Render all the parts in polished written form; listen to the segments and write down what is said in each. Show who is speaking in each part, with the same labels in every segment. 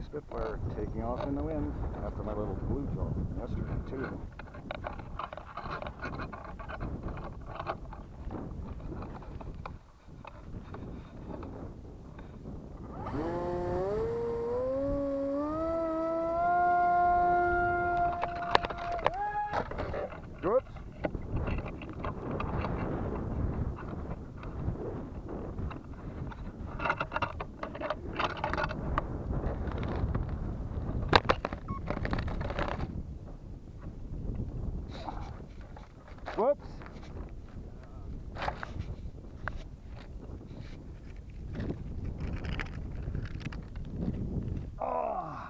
Speaker 1: Spitfire taking off in the wind after my little blue job yesterday too. Whoops. Whoops. Oh.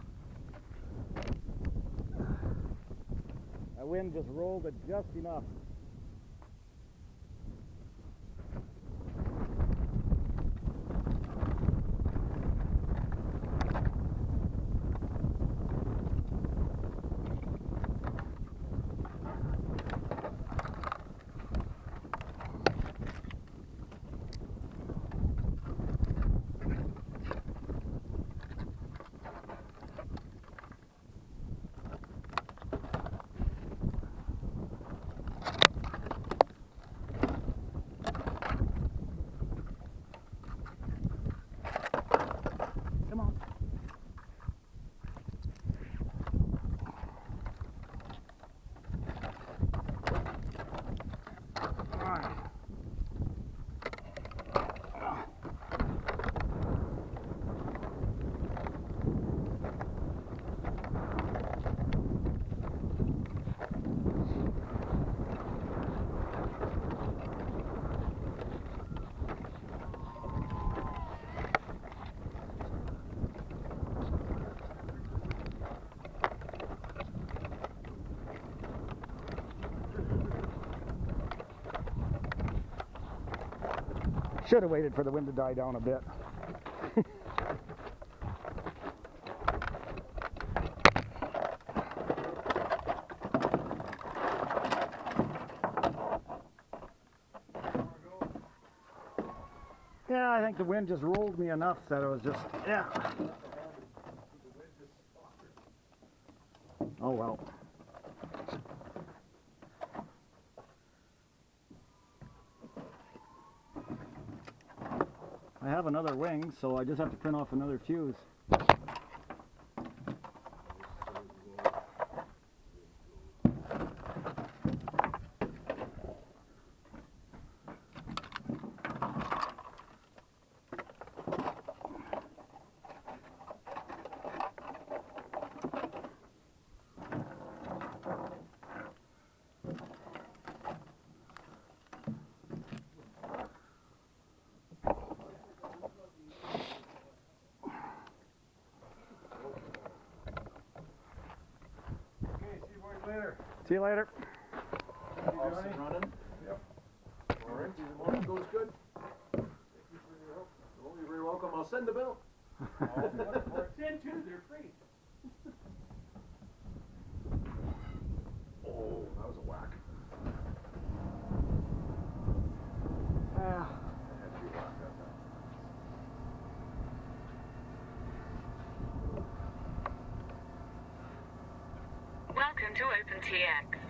Speaker 1: That wind just rolled it just enough. Come on. All right. Should have waited for the wind to die down a bit. Yeah, I think the wind just rolled me enough that it was just, yeah. Oh well. I have another wing, so I just have to print off another fuse.
Speaker 2: Later.
Speaker 1: See you later.
Speaker 2: Office running? Yep. All right. The morning goes good. Thank you for your help. Oh, you're very welcome. I'll send the bill.
Speaker 3: Send two, they're free.
Speaker 2: Oh, that was a whack.
Speaker 1: Yeah.
Speaker 4: Welcome to OpenTX.